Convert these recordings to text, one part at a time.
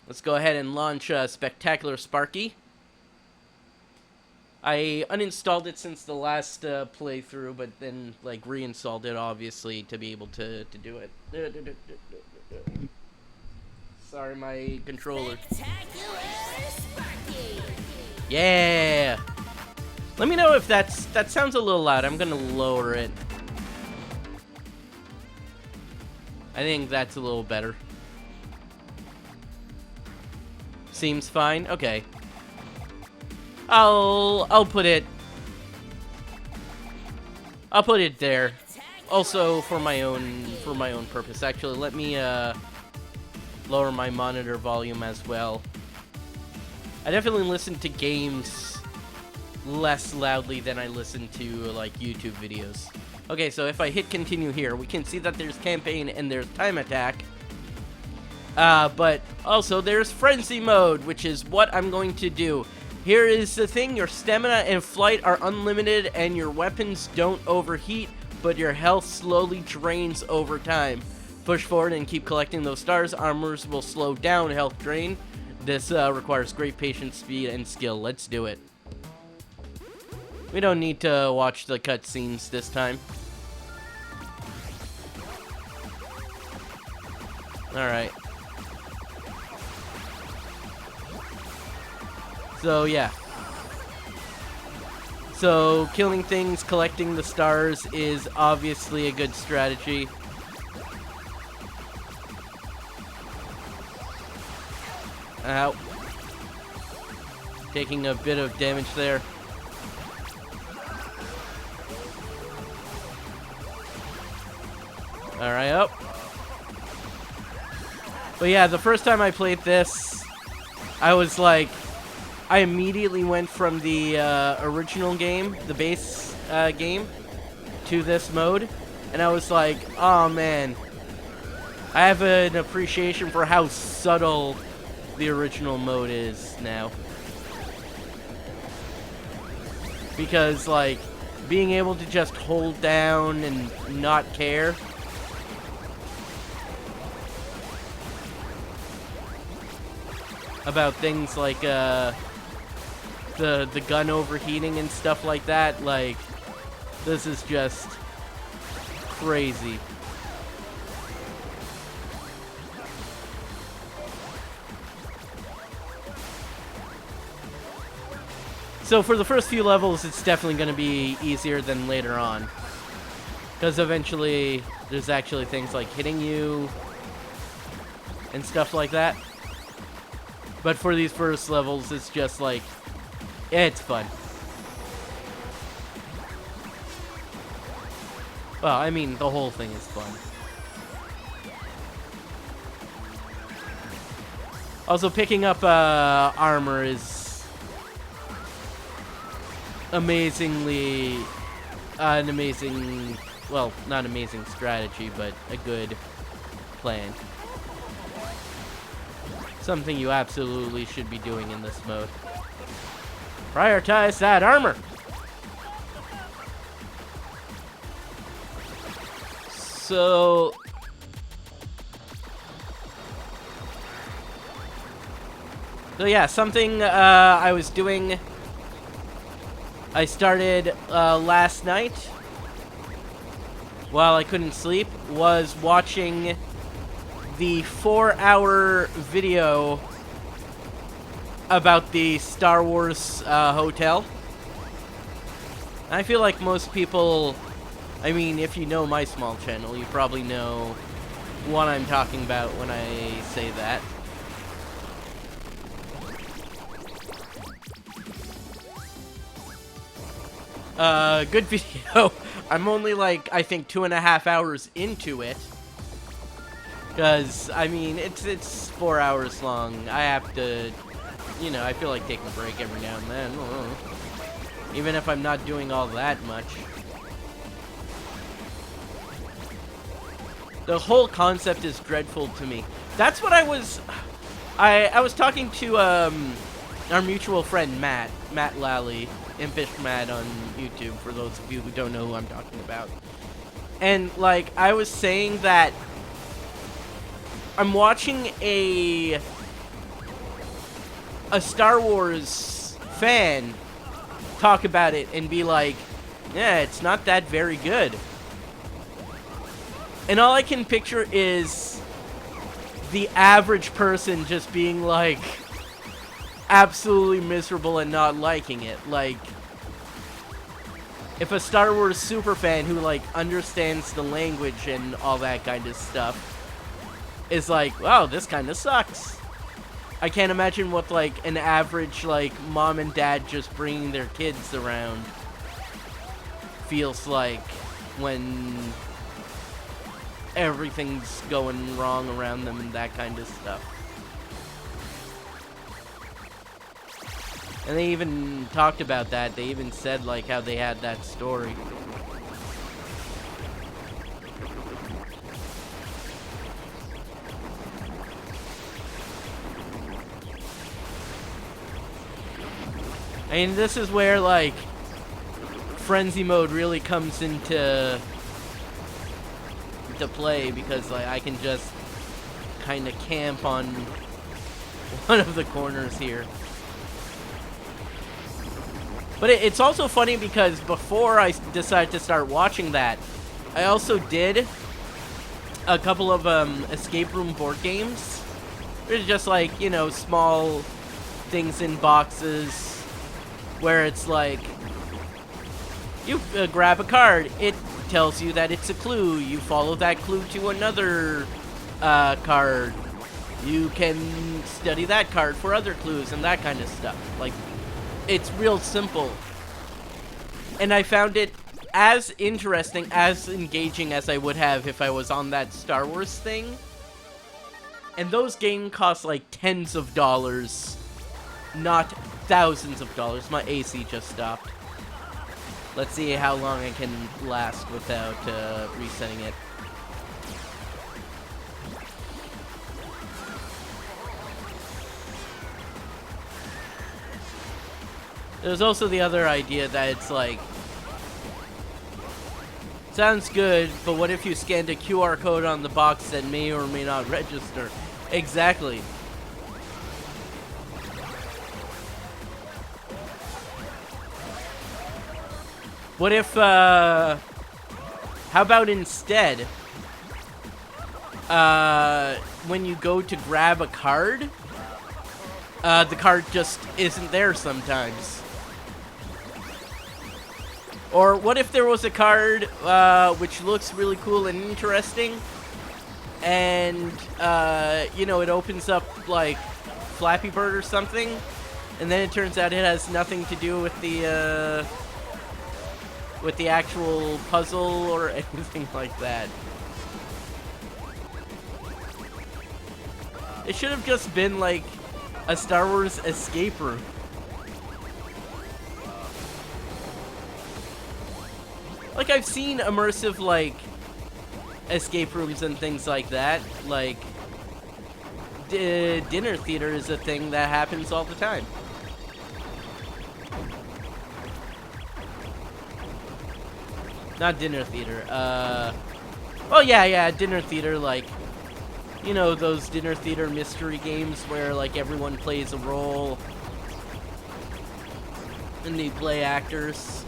Let's go ahead and launch Spectacular Sparky. I uninstalled it since the last playthrough, but then like reinstalled it obviously to be able to do it. Sorry, my controller. Yeah. Let me know if that sounds a little loud. I'm gonna lower it. I think that's a little better. Seems fine. Okay. I'll put it there. Also for my own purpose. Actually, let me lower my monitor volume as well. I definitely listen to games less loudly than I listen to like YouTube videos. Okay, so if I hit continue here, we can see that there's campaign and there's time attack. But also there's frenzy mode, which is what I'm going to do. Here is the thing, your stamina and flight are unlimited and your weapons don't overheat, but your health slowly drains over time. Push forward and keep collecting those stars. Armors will slow down health drain. This requires great patience, speed, and skill. Let's do it. We don't need to watch the cutscenes this time. Alright. So, yeah. So, killing things, collecting the stars is obviously a good strategy. Ow. Taking a bit of damage there. Alright, up. But yeah, the first time I played this, I was like, I immediately went from the original game, the base game, to this mode, and I was like, oh man, I have an appreciation for how subtle the original mode is now. Because, like, being able to just hold down and not care about things like the gun overheating and stuff like that, like, this is just crazy. So for the first few levels, it's definitely going to be easier than later on. Because eventually, there's actually things like hitting you and stuff like that. But for these first levels, it's just like, it's fun. Well, I mean, the whole thing is fun. Also, picking up armor is amazingly an amazing, well, not amazing strategy, but a good plan. Something you absolutely should be doing in this mode. Prioritize that armor. So yeah, something I was doing, I started last night while I couldn't sleep, was watching the 4-hour video about the Star Wars hotel. I feel like most people, I mean, if you know my small channel, you probably know what I'm talking about when I say that. Good video. I'm only like, I think 2.5 hours into it. Because, I mean, it's 4 hours long. I have to, you know, I feel like taking a break every now and then. Even if I'm not doing all that much. The whole concept is dreadful to me. That's what I was talking to, our mutual friend, Matt Lally, Impish Matt on YouTube, for those of you who don't know who I'm talking about. And, like, I was saying that I'm watching a a Star Wars fan talk about it and be like, yeah, it's not that very good. And all I can picture is the average person just being like absolutely miserable and not liking it. Like, if a Star Wars super fan who like understands the language and all that kind of stuff is like, wow, this kind of sucks. I can't imagine what like an average like mom and dad just bringing their kids around feels like when everything's going wrong around them and that kind of stuff. And they even talked about that. They even said like how they had that story. I mean, this is where like frenzy mode really comes into play, because like I can just kind of camp on one of the corners here. But it's also funny because before I decided to start watching that, I also did a couple of escape room board games. They're just like, you know, small things in boxes where it's like, you grab a card, it tells you that it's a clue, you follow that clue to another card, you can study that card for other clues and that kind of stuff. Like, it's real simple. And I found it as interesting, as engaging as I would have if I was on that Star Wars thing. And those games cost like tens of dollars, not thousands of dollars. My AC just stopped. Let's see how long I can last without resetting it. There's also the other idea that it's like, sounds good, but what if you scanned a QR code on the box that may or may not register? Exactly. What if, how about instead, when you go to grab a card, the card just isn't there sometimes? Or what if there was a card, which looks really cool and interesting, and, you know, it opens up, like, Flappy Bird or something, and then it turns out it has nothing to do with the actual puzzle or anything like that. It should have just been like a Star Wars escape room. Like, I've seen immersive like escape rooms and things like that. Like, dinner theater is a thing that happens all the time. Not dinner theater, well, yeah, dinner theater, like, you know, those dinner theater mystery games where, like, everyone plays a role, and they play actors.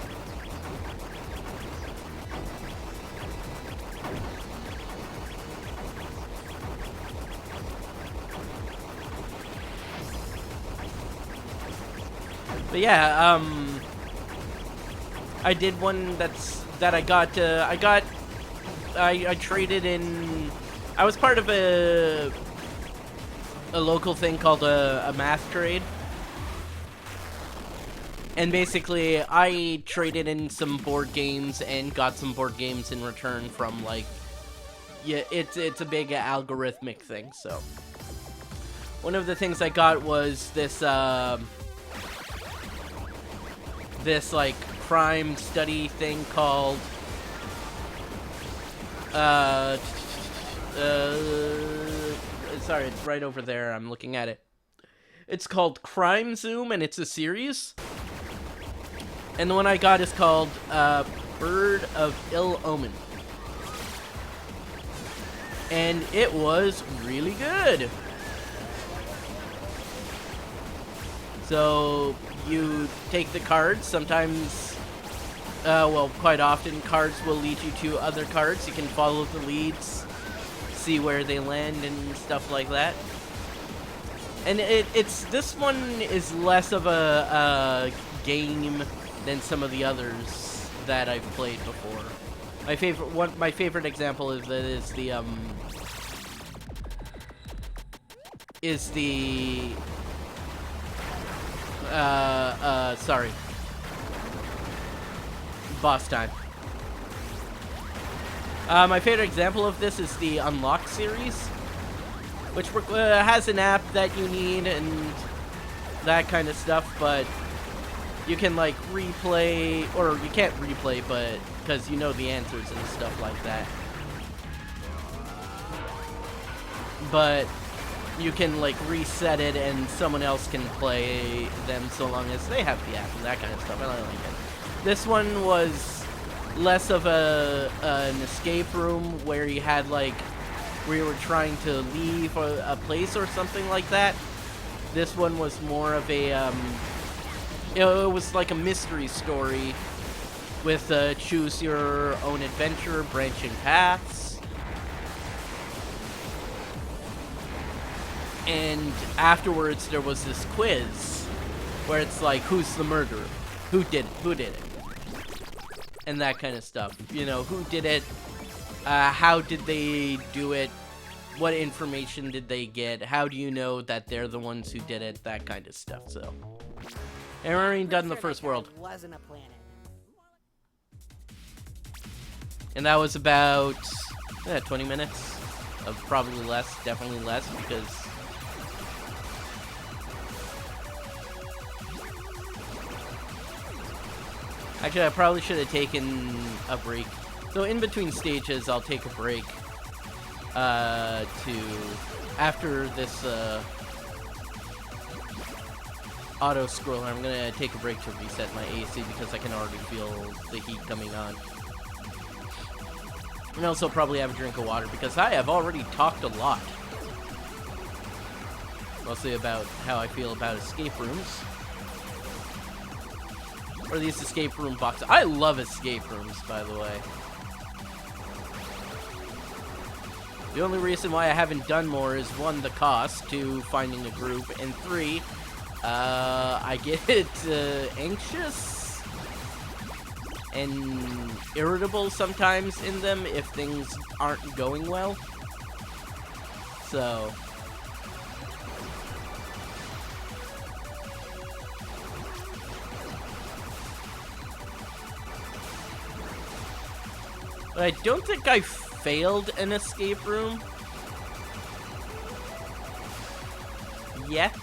But yeah, I did one that I traded in. I was part of a local thing called a math trade, and basically I traded in some board games and got some board games in return from, like, yeah, it's a big algorithmic thing. So one of the things I got was this this like crime study thing called sorry, it's right over there, I'm looking at it. It's called Crime Zoom, and it's a series. And the one I got is called Bird of Ill Omen. And it was really good. So you take the cards. Sometimes, well, quite often, cards will lead you to other cards. You can follow the leads, see where they land, and stuff like that. And this one is less of a game than some of the others that I've played before. My favorite example is sorry, boss time. My favorite example of this is the Unlock series, which has an app that you need and that kind of stuff, but you can like replay, or you can't replay, but because you know the answers and stuff like that. But you can like reset it and someone else can play them so long as they have the app and that kind of stuff. I like it. This one was less of an escape room where you had like where you were trying to leave a place or something like that. This one was more of a it was like a mystery story with choose your own adventure, branching paths. And afterwards there was this quiz where it's like, who's the murderer? Who did it? And that kind of stuff. You know, who did it? How did they do it? What information did they get? How do you know that they're the ones who did it? That kind of stuff, so. And we're already done the first world. Wasn't a planet. And that was about 20 minutes of probably less, definitely less, because actually I probably should have taken a break. So in between stages I'll take a break to after this auto scroller. I'm gonna take a break to reset my AC because I can already feel the heat coming on. And also probably have a drink of water because I have already talked a lot. Mostly about how I feel about escape rooms. Or these escape room boxes. I love escape rooms, by the way. The only reason why I haven't done more is 1, the cost, 2, finding a group, and 3, I get anxious and irritable sometimes in them if things aren't going well. So but I don't think I failed an escape room yet.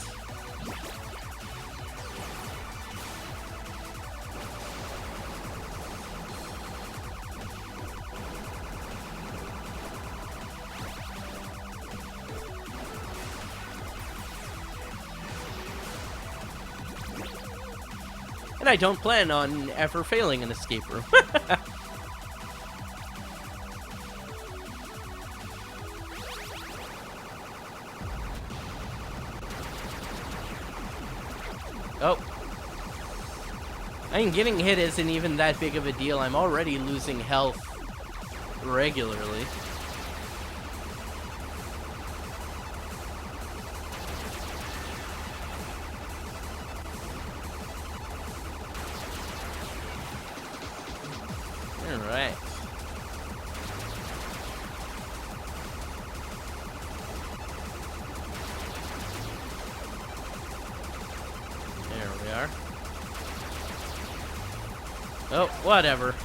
And I don't plan on ever failing an escape room. Oh. I mean, getting hit isn't even that big of a deal. I'm already losing health regularly. Alright. There we are. Oh, whatever.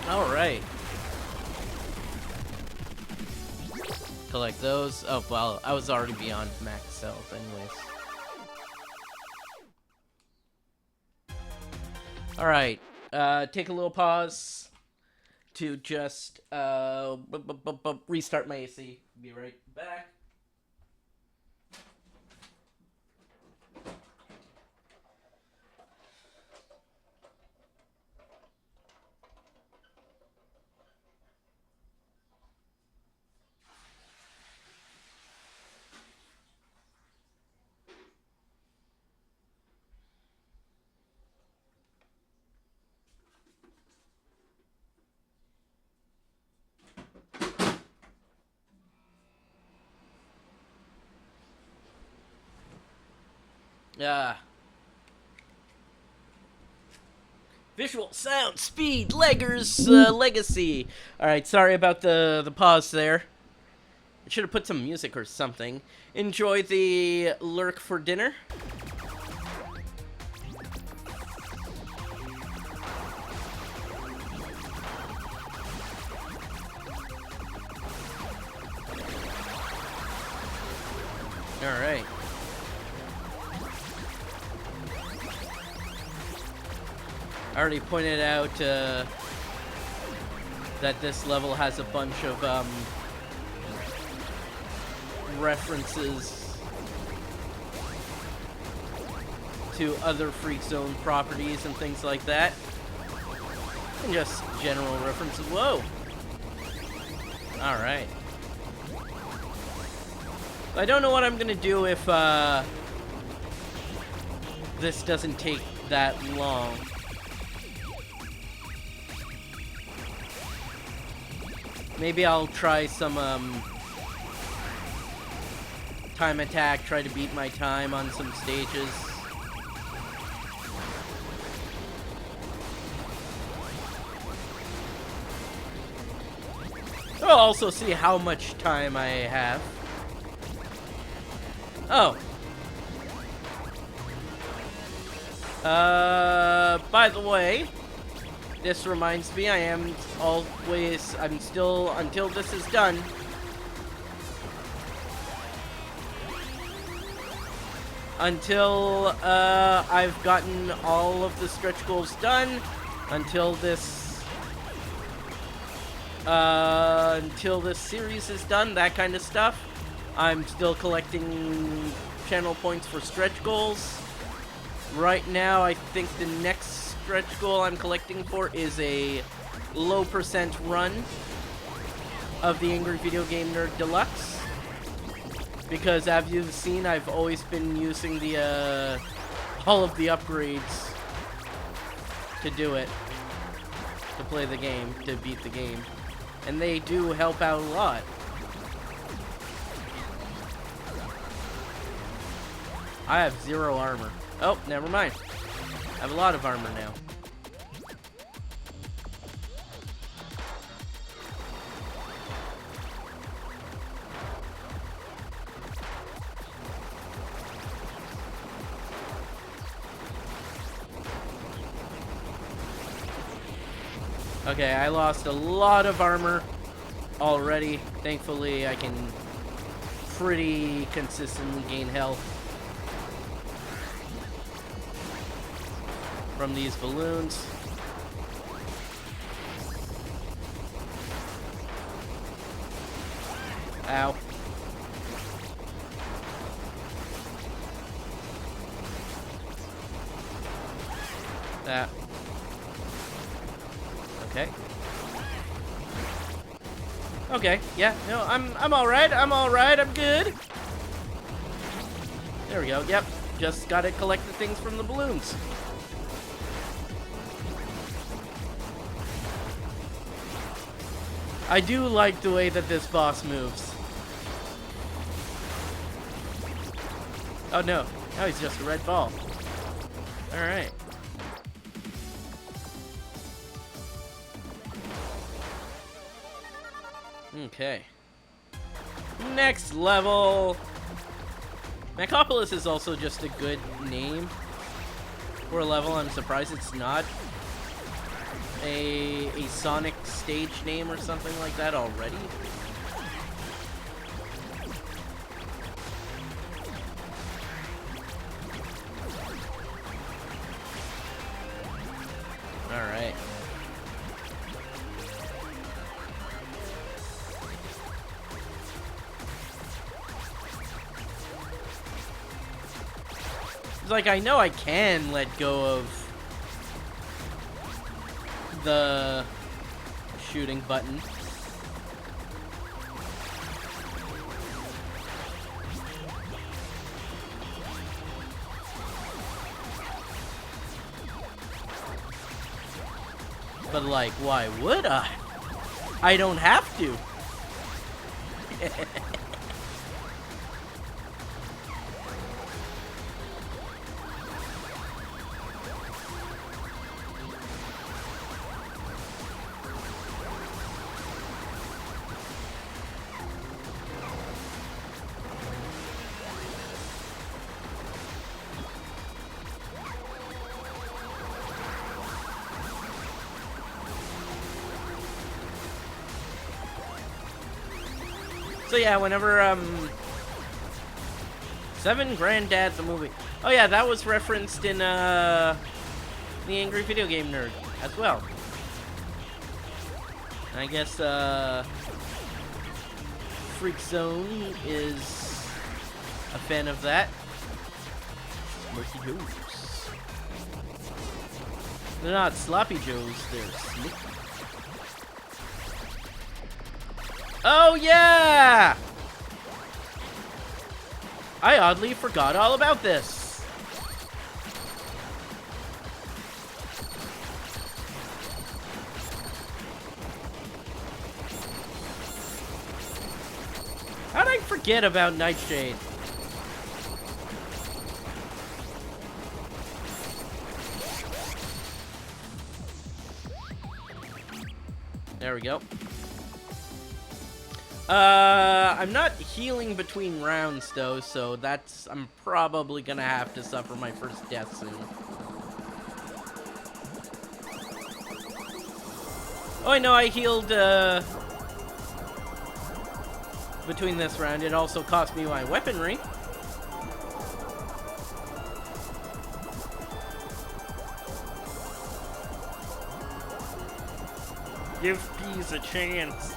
Alright. Collect those. Oh, well, I was already beyond max health anyways. Alright, take a little pause to just restart my AC. Be right back. Visual, sound, speed, leggers, legacy. Alright, sorry about the pause there. I should have put some music or something. Enjoy the lurk for dinner. Alright. I already pointed out that this level has a bunch of references to other Freak Zone properties and things like that. And just general references. Whoa! Alright. I don't know what I'm gonna do if this doesn't take that long. Maybe I'll try some time attack, try to beat my time on some stages. I'll also see how much time I have. Oh. By the way, this reminds me, I'm still, until this is done, until, I've gotten all of the stretch goals done, until this series is done, that kind of stuff, I'm still collecting channel points for stretch goals. Right now, I think the next stretch goal I'm collecting for is a low percent run of the Angry Video Game Nerd Deluxe. Because as you've seen, I've always been using the all of the upgrades to do it, to play the game, to beat the game. And they do help out a lot. I have 0 armor. Oh, never mind. I have a lot of armor now. Okay, I lost a lot of armor already. Thankfully, I can pretty consistently gain health from these balloons. Ow. That. Okay. Okay, yeah, no, I'm alright, I'm good. There we go, yep. Just gotta collect the things from the balloons. I do like the way that this boss moves. Oh no, now he's just a red ball. Alright. Okay. Next level. Macopolis is also just a good name for a level. I'm surprised it's not a Sonic stage name or something like that already. Alright. It's like, I know I can let go of the shooting button. But like, why would I? I don't have to. So yeah, whenever Seven Granddads the movie. Oh yeah, that was referenced in The Angry Video Game Nerd as well. I guess Freak Zone is a fan of that. Smirky Joes. They're not Sloppy Joes, they're Smirky. Oh yeah! I oddly forgot all about this. How'd I forget about Nightshade? There we go. I'm not healing between rounds though, so I'm probably gonna have to suffer my first death soon. Oh, I know I healed, between this round. It also cost me my weaponry. Give peas a chance.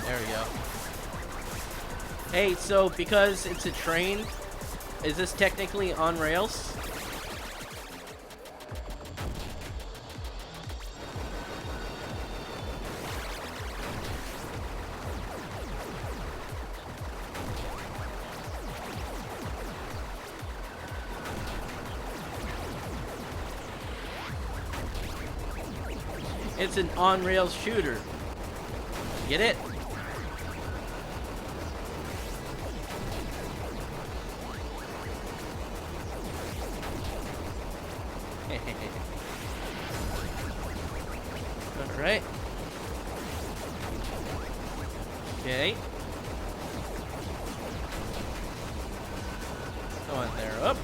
There we go. Hey, so because it's a train, is this technically on rails? It's an on-rails shooter. Get it? Alright. Okay. Go on there. Up.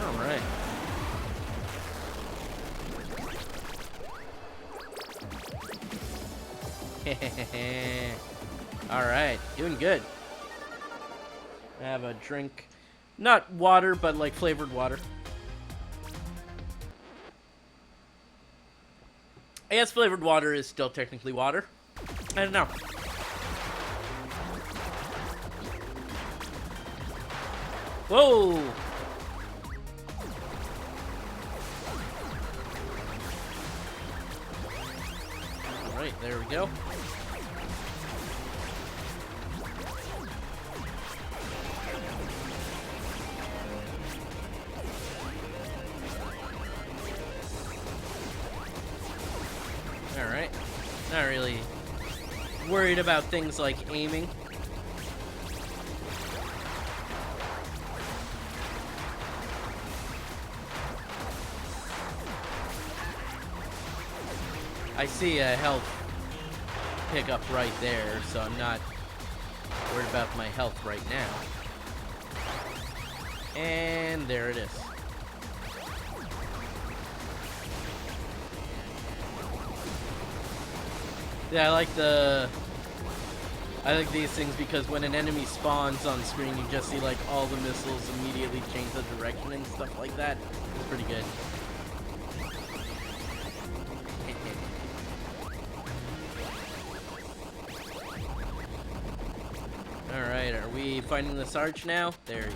Alright. Alright, doing good. I have a drink. Not water, but like flavored water. I guess flavored water is still technically water. I don't know. Whoa! Alright, there we go. Alright. Not really worried about things like aiming. I see a health pickup right there, so I'm not worried about my health right now. And there it is. Yeah, I like these things because when an enemy spawns on screen, you just see like all the missiles immediately change the direction and stuff like that. It's pretty good. Alright, are we finding the Sarge now? There he is.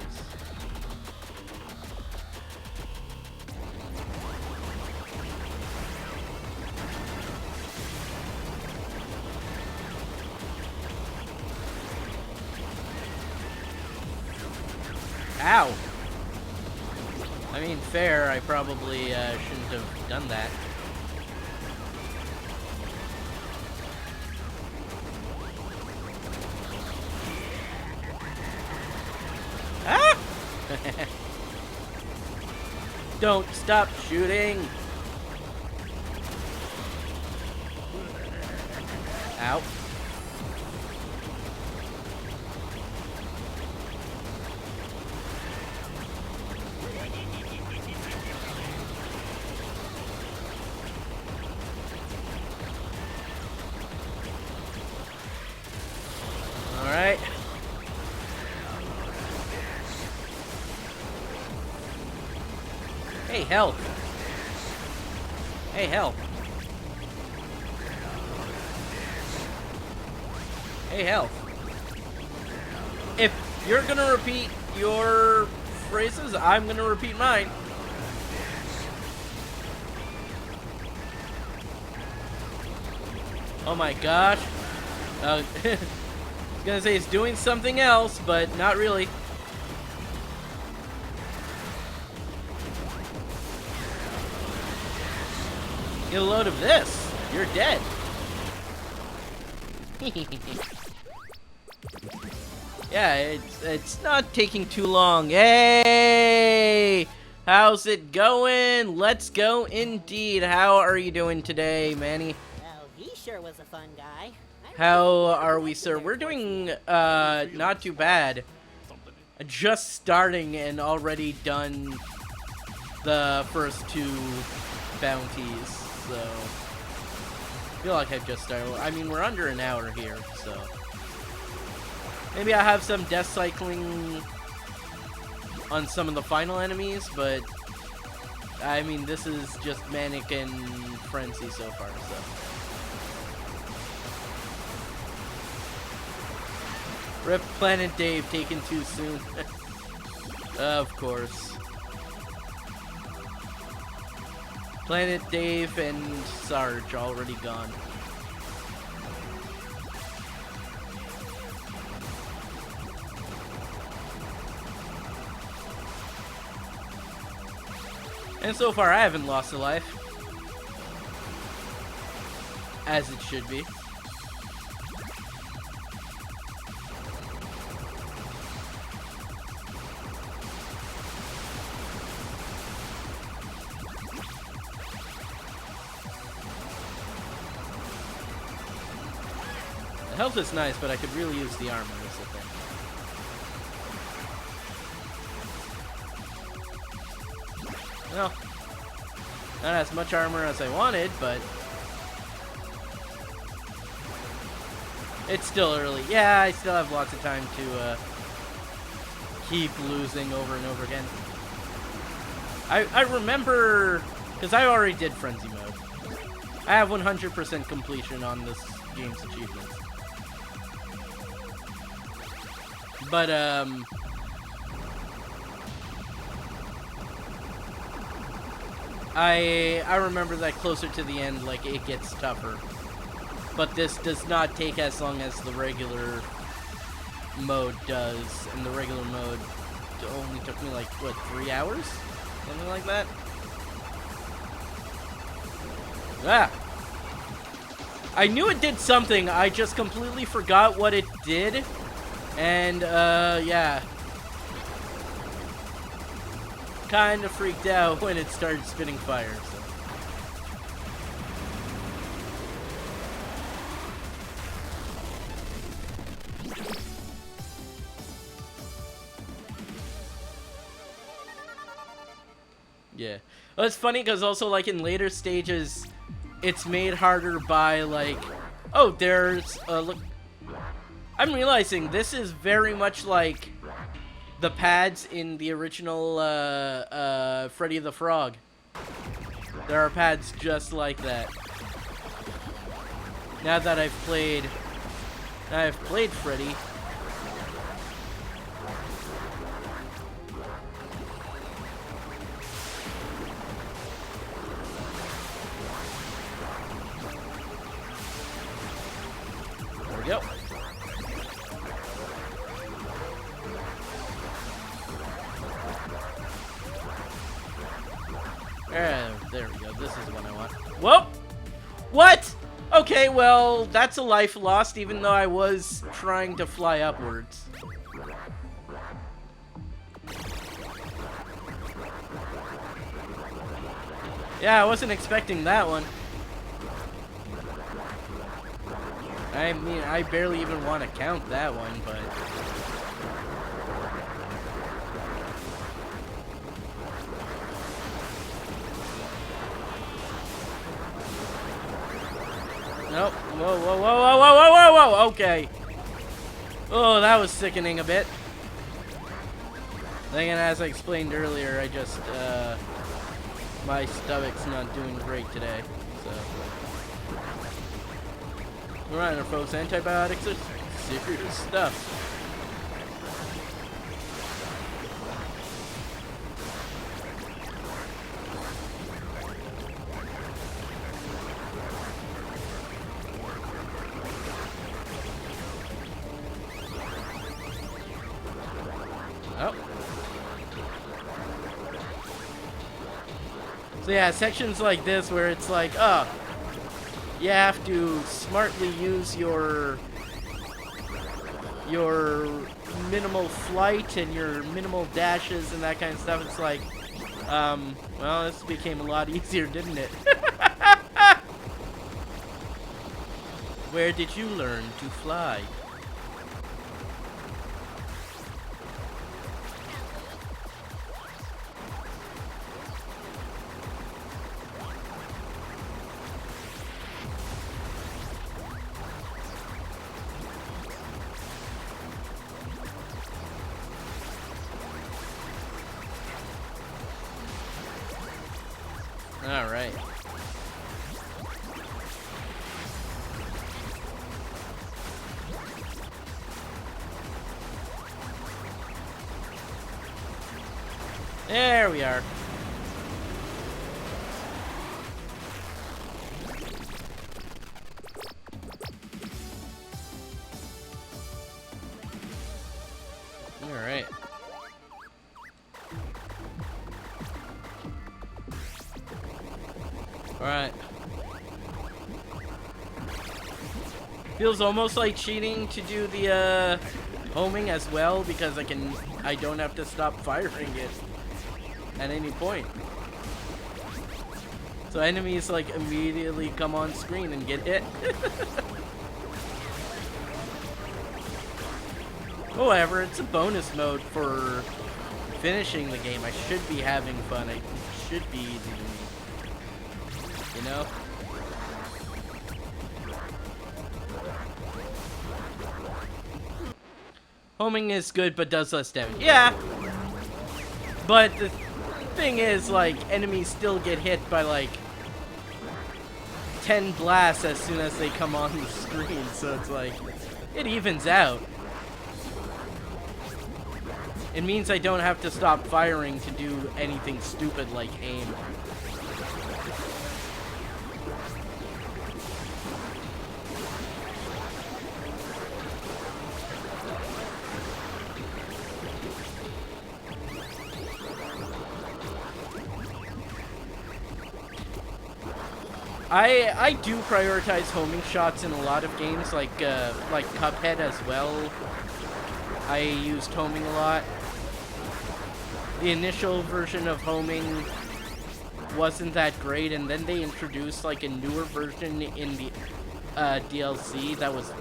Ow! I mean, fair, I probably shouldn't have done that. Ah! Don't stop shooting! Ow. Alright. Hey, help! Hey, help! Hey, help! If you're gonna repeat your phrases, I'm gonna repeat mine. Oh my gosh. I was gonna say he's doing something else, but not really. Get a load of this. You're dead. Yeah, it's not taking too long. Hey! How's it going? Let's go indeed. How are you doing today, Manny? Well, he sure was a fun guy. How are we, sir? We're doing not too bad. Just starting and already done the first 2 bounties, so I feel like I've just started. I mean, we're under an hour here, so maybe I have some death cycling on some of the final enemies, but I mean, this is just manic and frenzy so far, so. Rip Planet Dave taken too soon. Of course. Planet Dave and Sarge already gone. And so far I haven't lost a life. As it should be. The health is nice, but I could really use the armor, is the thing. Well, not as much armor as I wanted, but it's still early. Yeah, I still have lots of time to keep losing over and over again. I remember, because I already did Frenzy mode. I have 100% completion on this game's achievements. But, I remember that closer to the end, like, it gets tougher. But this does not take as long as the regular mode does. And the regular mode only took me, like, what, 3 hours? Something like that? Ah! I knew it did something, I just completely forgot what it did. And, yeah. Kinda freaked out when it started spitting fire, so. Yeah. Well, it's funny because also, like, in later stages, it's made harder by, like, oh, there's, look, I'm realizing this is very much like the pads in the original, Freddy the Frog. There are pads just like that. Now that I've played Freddy. There we go. There we go. This is the one I want. Whoa! What? Okay, well, that's a life lost, even though I was trying to fly upwards. Yeah, I wasn't expecting that one. I mean, I barely even want to count that one, but... Nope. Whoa, whoa, whoa, whoa, whoa, whoa, whoa, whoa, okay. Oh, that was sickening a bit. Then, as I explained earlier, I just, my stomach's not doing great today, so. Alright, folks, antibiotics are serious stuff. Oh. So yeah, sections like this where it's like, oh, you have to smartly use your minimal flight and your minimal dashes and that kind of stuff. It's like, well, this became a lot easier, didn't it? Where did you learn to fly? All right. There we are. All right. Alright. Feels almost like cheating to do the homing as well, because I don't have to stop firing it at any point. So enemies like immediately come on screen and get hit. However, it's a bonus mode for finishing the game. I should be having fun. I should be you know? Homing is good, but does less damage. Yeah! But the thing is, like, enemies still get hit by, like, 10 blasts as soon as they come on the screen, so it's like, it evens out. It means I don't have to stop firing to do anything stupid like aim. I do prioritize homing shots in a lot of games, like Cuphead as well. I used homing a lot. The initial version of homing wasn't that great, and then they introduced like a newer version in the DLC that was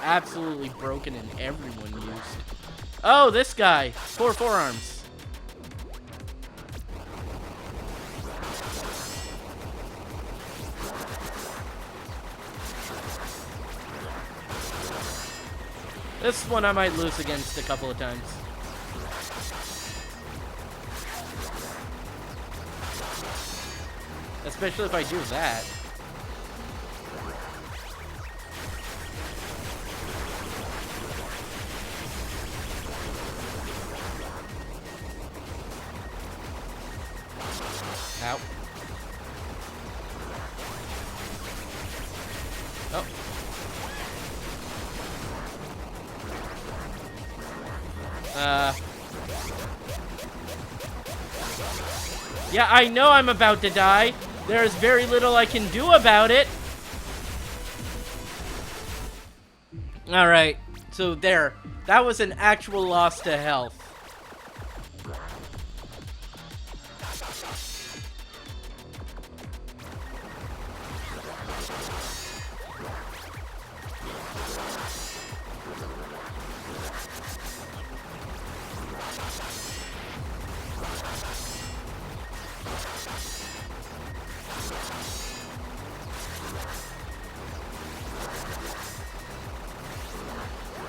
absolutely broken and everyone used. Oh, this guy! 4 forearms. This one I might lose against a couple of times. Especially if I do that. Ow. Oh. Yeah, I know I'm about to die. There's very little I can do about it. Alright, so there. That was an actual loss to health.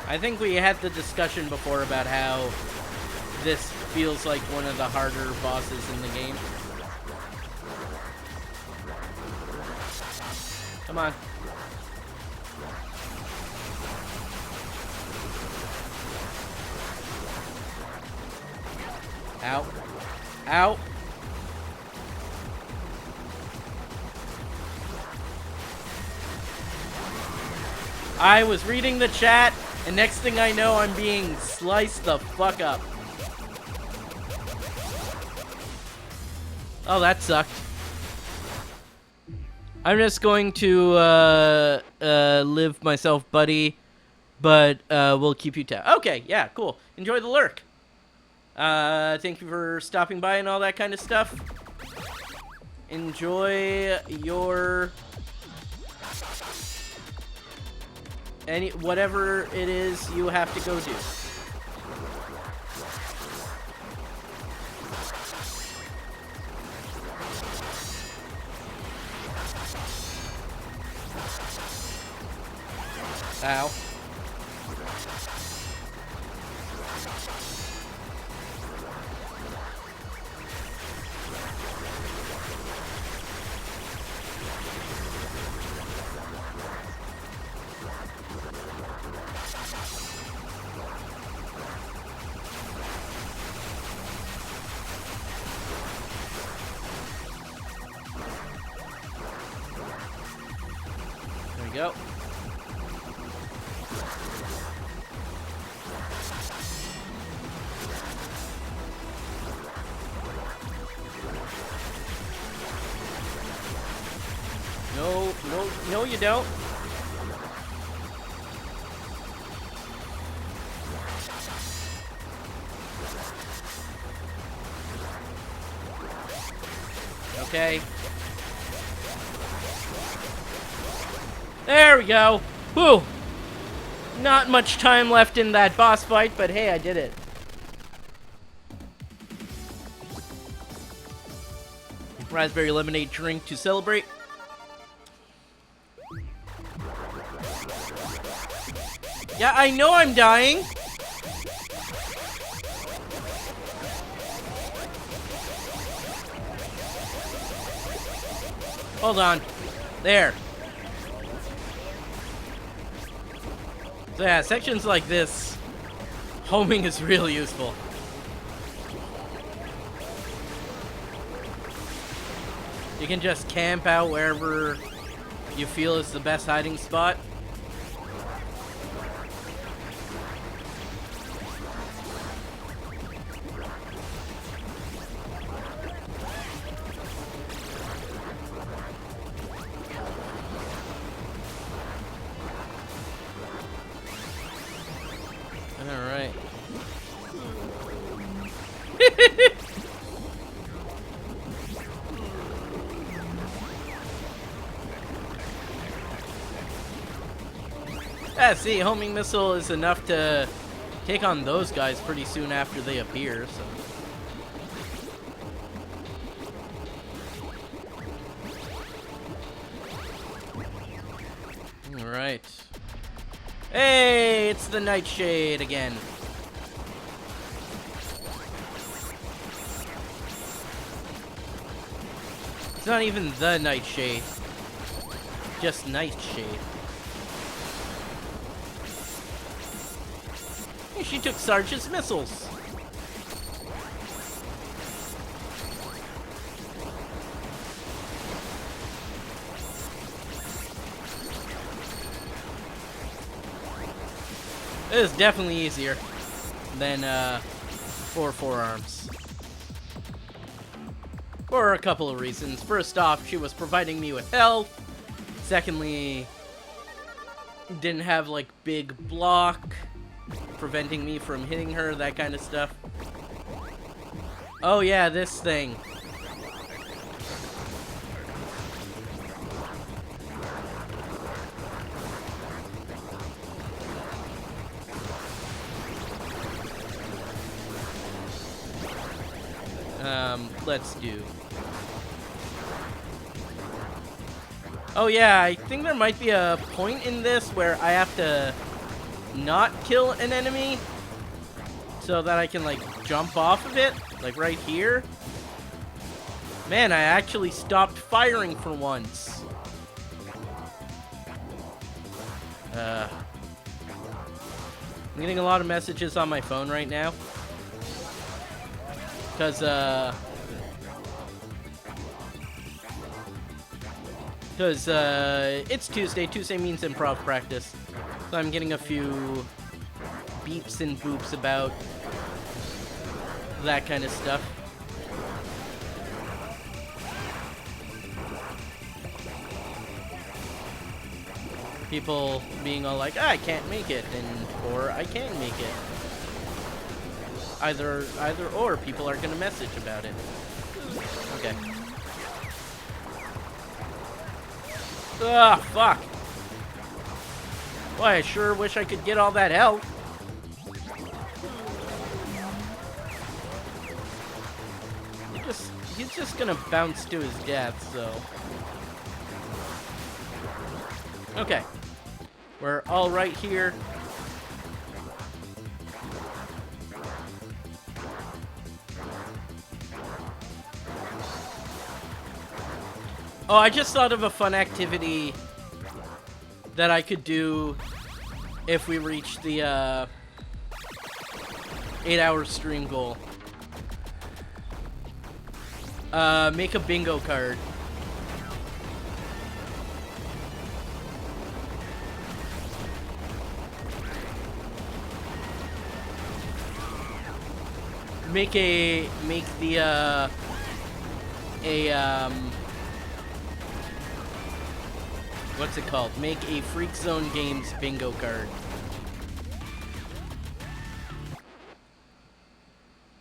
I think we had the discussion before about how this feels like one of the harder bosses in the game. Come on. Ow. Ow. I was reading the chat, and next thing I know, I'm being sliced the fuck up. Oh, that sucked. I'm just going to live myself, buddy, but we'll keep you tab. Okay, yeah, cool. Enjoy the lurk. Thank you for stopping by and all that kind of stuff. Enjoy your whatever it is you have to go do. Ow. There we go. No, you don't. Okay. There we go. Whew. Not much time left in that boss fight, but hey, I did it. Raspberry lemonade drink to celebrate. Yeah, I know I'm dying. Hold on. There. So yeah, sections like this, homing is really useful. You can just camp out wherever you feel is the best hiding spot. Alright. Yeah, see, homing missile is enough to take on those guys pretty soon after they appear, so. Alright. Hey, it's the Nightshade again. It's not even the Nightshade. Just Nightshade. Hey, she took Sarge's missiles. It is definitely easier than 4 forearms. For a couple of reasons. First off, she was providing me with health. Secondly, didn't have like big block preventing me from hitting her, that kind of stuff. Oh yeah, this thing. Let's do. Oh yeah, I think there might be a point in this where I have to not kill an enemy so that I can like jump off of it, like right here. Man, I actually stopped firing for once. I'm getting a lot of messages on my phone right now. Because it's Tuesday. Tuesday means improv practice. So I'm getting a few beeps and boops about that kind of stuff. People being all like, I can't make it, and or I can make it. Either or, people are gonna message about it. Okay. Ah, fuck. Boy, I sure wish I could get all that health. He's just gonna bounce to his death, so. Okay. We're all right here. Oh, I just thought of a fun activity that I could do if we reach the 8-hour stream goal. Make a bingo card. Make the what's it called? Make a Freak Zone Games bingo card.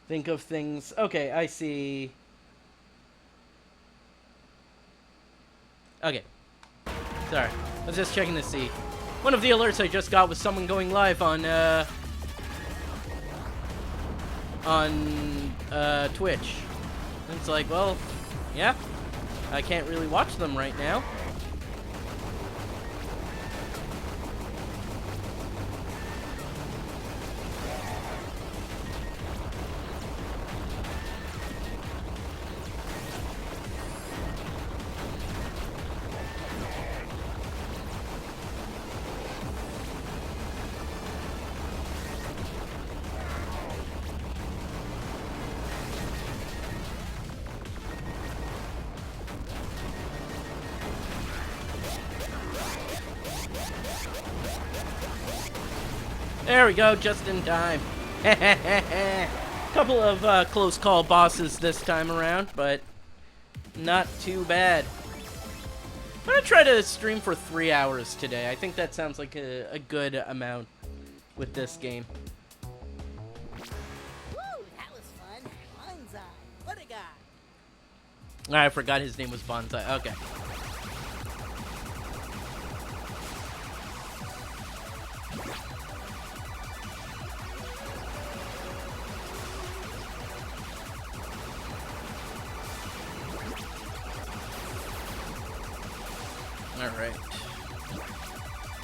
Think of things. Okay, I see. Okay. Sorry. I was just checking to see. One of the alerts I just got was someone going live on Twitch. And it's like, well, yeah. I can't really watch them right now. There we go, just in time. Couple of close call bosses this time around, but not too bad. I'm gonna try to stream for 3 hours today. I think that sounds like a good amount with this game. Woo, that was fun. Bonsai. What a guy. I forgot his name was Bonsai. Okay. Alright.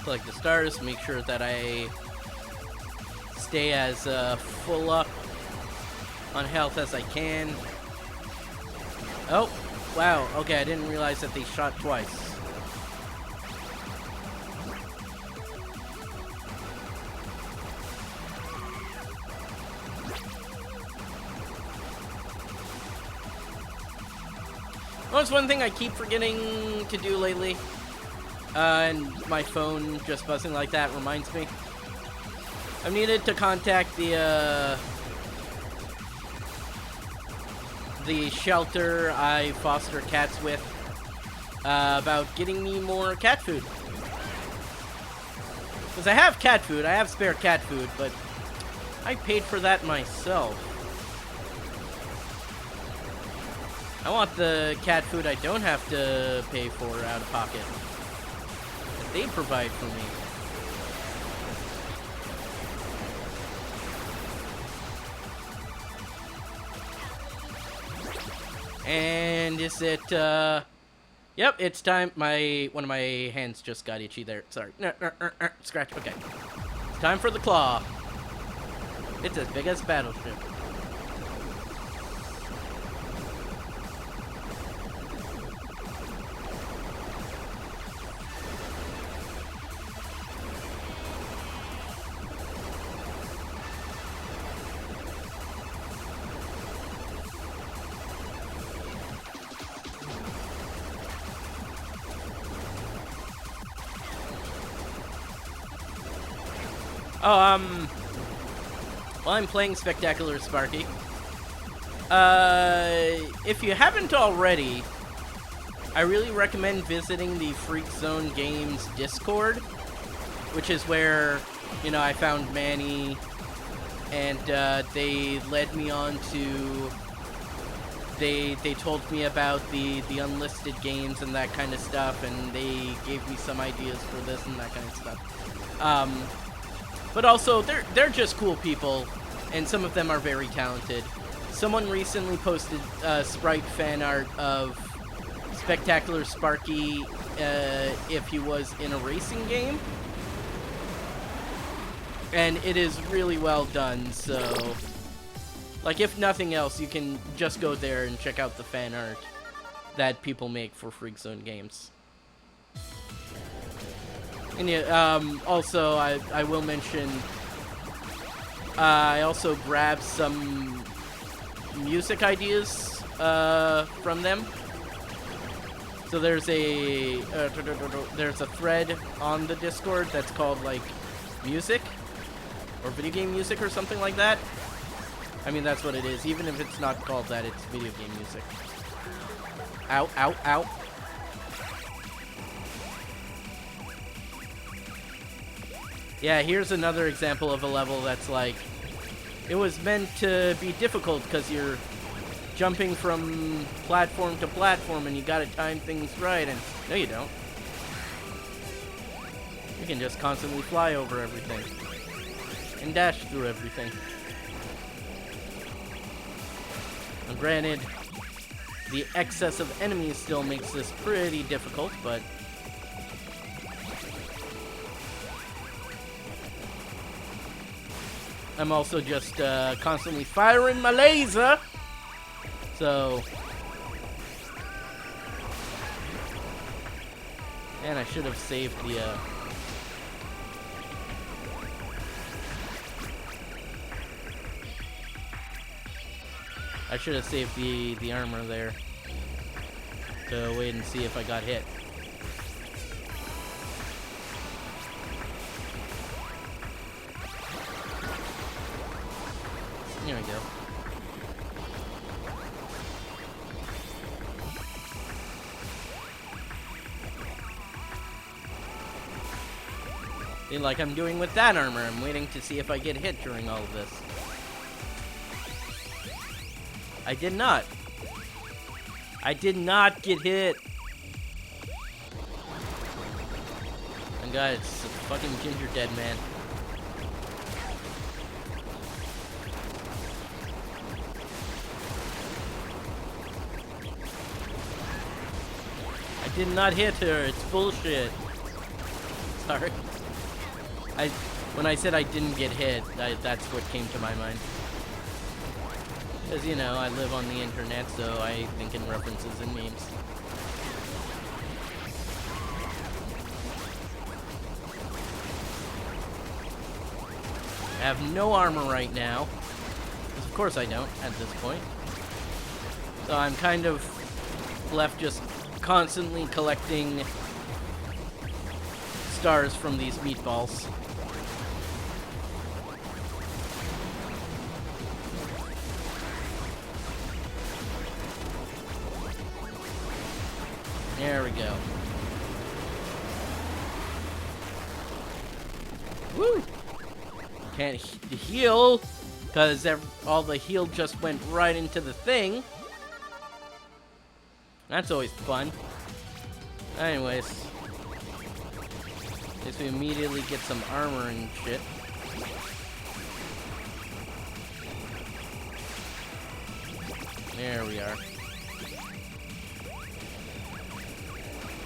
Collect the stars, make sure that I stay as full up on health as I can. Oh, wow. Okay, I didn't realize that they shot twice. Well, it's one thing I keep forgetting to do lately. And my phone just buzzing like that reminds me. I've needed to contact the the shelter I foster cats with about getting me more cat food. Because I have cat food, I have spare cat food, but I paid for that myself. I want the cat food I don't have to pay for out of pocket, that they provide for me. And is it, yep, it's time. One of my hands just got itchy there. Sorry. Scratch. Okay. It's time for the claw. It's as big as Battleship. Oh, while I'm playing Spectacular Sparky, if you haven't already, I really recommend visiting the Freak Zone Games Discord, which is where, you know, I found Manny, and they led me on to, they told me about the unlisted games and that kind of stuff, and they gave me some ideas for this and that kind of stuff. But also, they're just cool people, and some of them are very talented. Someone recently posted sprite fan art of Spectacular Sparky if he was in a racing game. And it is really well done, so... like, if nothing else, you can just go there and check out the fan art that people make for Freak Zone games. And yeah, also, I will mention, I also grabbed some music ideas from them. So there's a thread on the Discord that's called, like, music, or video game music or something like that. I mean, that's what it is. Even if it's not called that, it's video game music. Ow, ow, ow. Yeah, here's another example of a level that's like, it was meant to be difficult because you're jumping from platform to platform and you gotta time things right, and no you don't. You can just constantly fly over everything and dash through everything. Now, granted, the excess of enemies still makes this pretty difficult, but I'm also just constantly firing my laser, so... and I should have saved the... I should have saved the armor there to wait and see if I got hit. Here we go. See, like I'm doing with that armor, I'm waiting to see if I get hit during all of this. I did not. I did not get hit. And God, it's a fucking ginger dead man. I did not hit her. It's bullshit. Sorry. When I said I didn't get hit, that's what came to my mind. Because, you know, I live on the internet, so I think in references and memes. I have no armor right now. Because of course I don't, at this point. So I'm kind of left just constantly collecting stars from these meatballs. There we go. Woo! Can't heal, because all the heal just went right into the thing. That's always fun. Anyways. Guess we immediately get some armor and shit. There we are.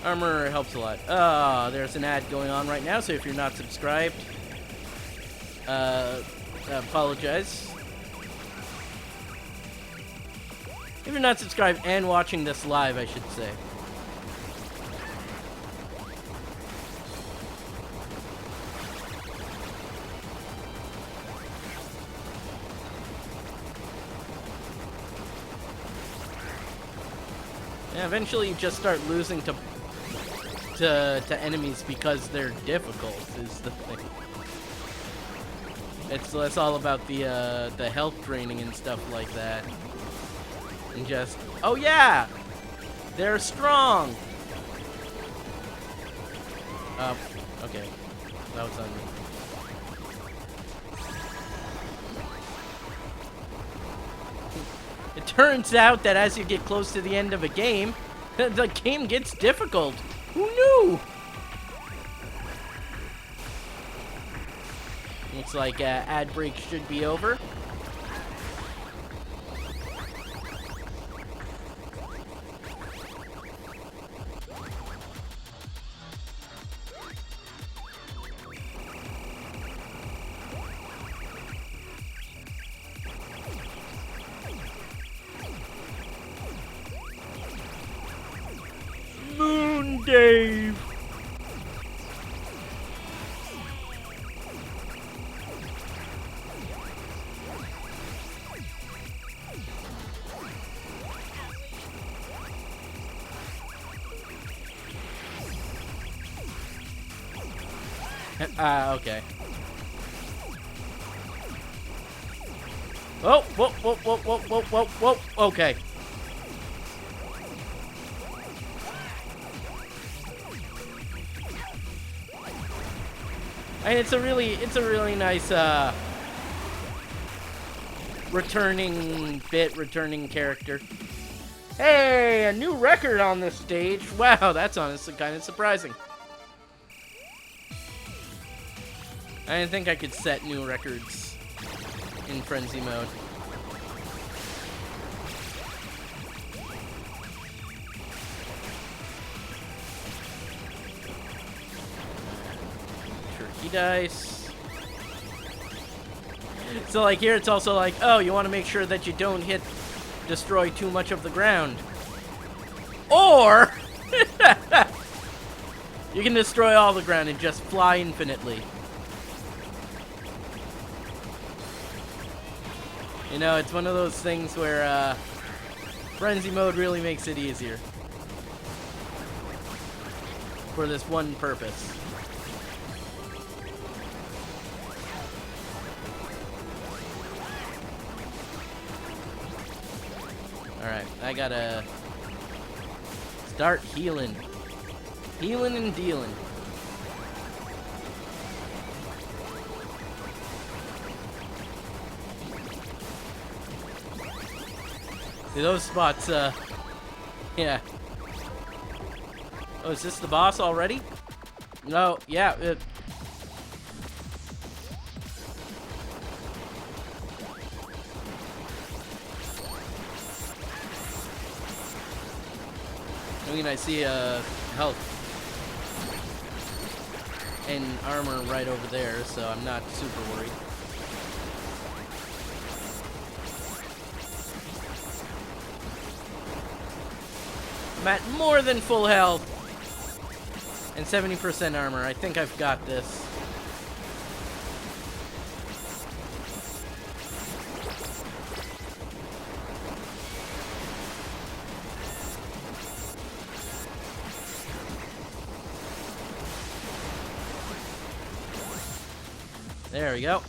Armor helps a lot. Oh, there's an ad going on right now, so if you're not subscribed, apologize. If you're not subscribed and watching this live, I should say. Yeah, eventually you just start losing to enemies because they're difficult, is the thing. It's all about the health draining and stuff like that. And just, oh yeah! They're strong! Okay. That was on me. It turns out that as you get close to the end of a game, the game gets difficult. Who knew? Looks like ad break should be over. Moon Dave. Okay. Oh, whoa, okay. And it's a really nice returning character. Hey, a new record on this stage. Wow, that's honestly kind of surprising. I didn't think I could set new records in frenzy mode. Turkey dice. So like here it's also like, oh, you want to make sure that you don't destroy too much of the ground. Or you can destroy all the ground and just fly infinitely. You know, it's one of those things where frenzy mode really makes it easier. For this one purpose. Alright, I gotta start healing. Healing and dealing. See, those spots, yeah. Oh, is this the boss already? No, yeah. I mean, I see health and armor right over there, so I'm not super worried. I'm at more than full health and 70% armor. I think I've got this. There we go.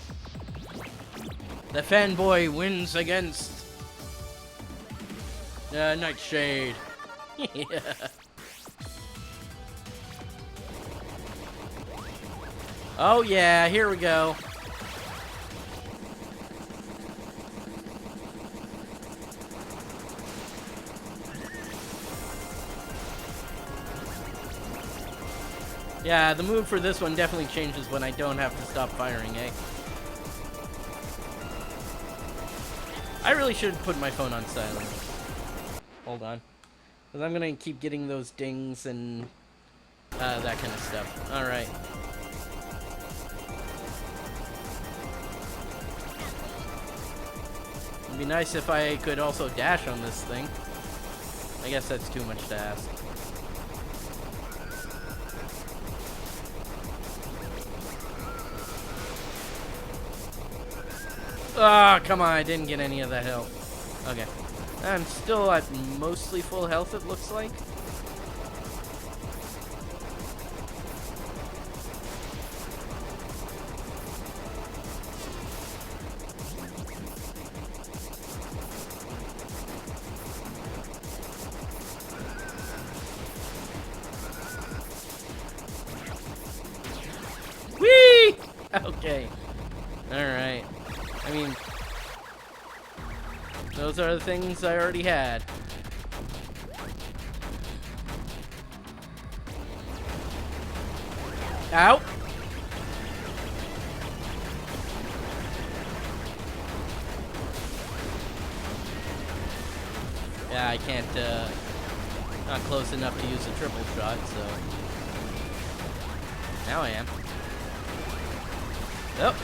The fanboy wins against Nightshade. Yeah. Oh yeah, here we go. Yeah, the mood for this one definitely changes when I don't have to stop firing, eh? I really should put my phone on silent. Hold on. Because I'm gonna keep getting those dings and that kind of stuff. Alright. It'd be nice if I could also dash on this thing. I guess that's too much to ask. Ah, oh, come on, I didn't get any of that health. Okay. I'm still at mostly full health, it looks like. Whee! Okay. Alright. I mean, those are the things I already had. Ow! Yeah, I can't, not close enough to use a triple shot, so... Now I am. Oh!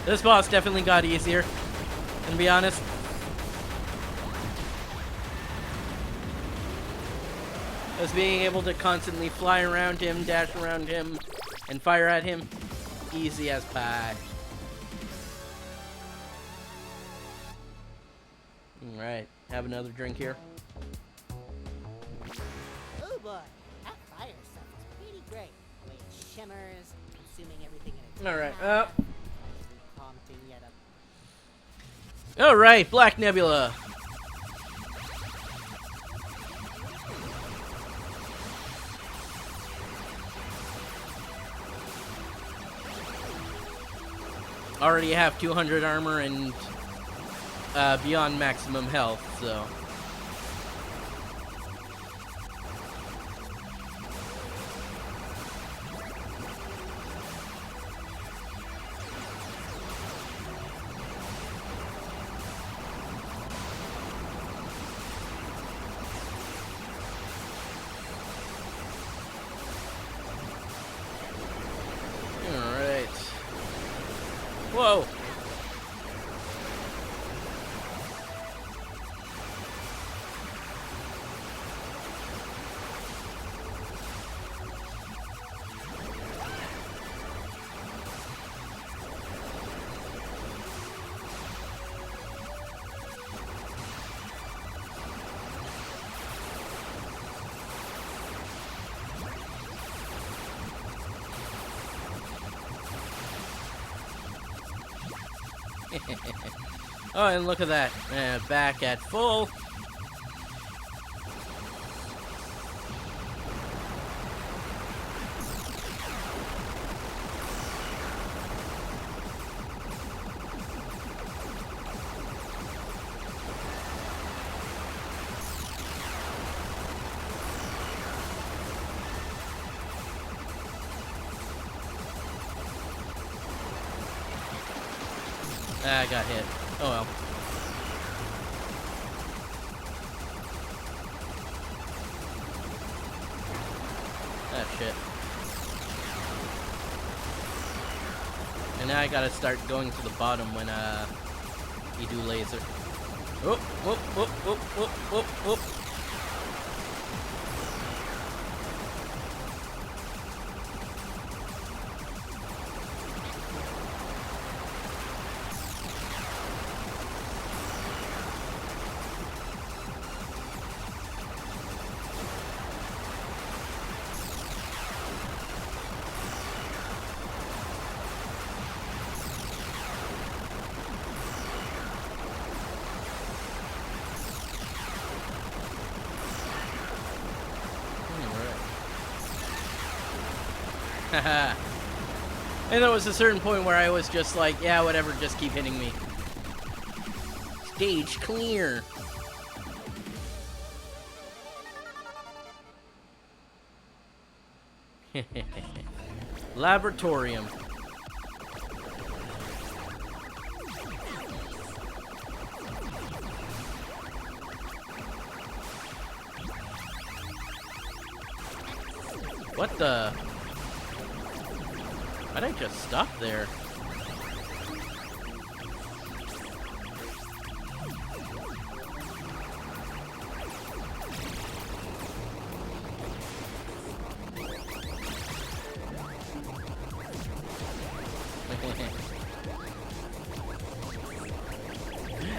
This boss definitely got easier, to be honest. Just being able to constantly fly around him, dash around him, and fire at him, easy as pie. Alright, have another drink here. Oh boy, that fire stuff is pretty great. The way it shimmers, consuming everything in its Alright, prompting yet a alright, Black Nebula. Already have 200 armor and beyond maximum health, so... Alright. Whoa! Oh, and look at that. Back at full. I got hit. Oh well. Ah, shit. And now I gotta start going to the bottom when, you do laser. Whoop, whoop, whoop, whoop, whoop, whoop, whoop. Haha. And there was a certain point where I was just like, yeah, whatever, just keep hitting me. Stage clear. Laboratorium. What the? Why'd I just stop there?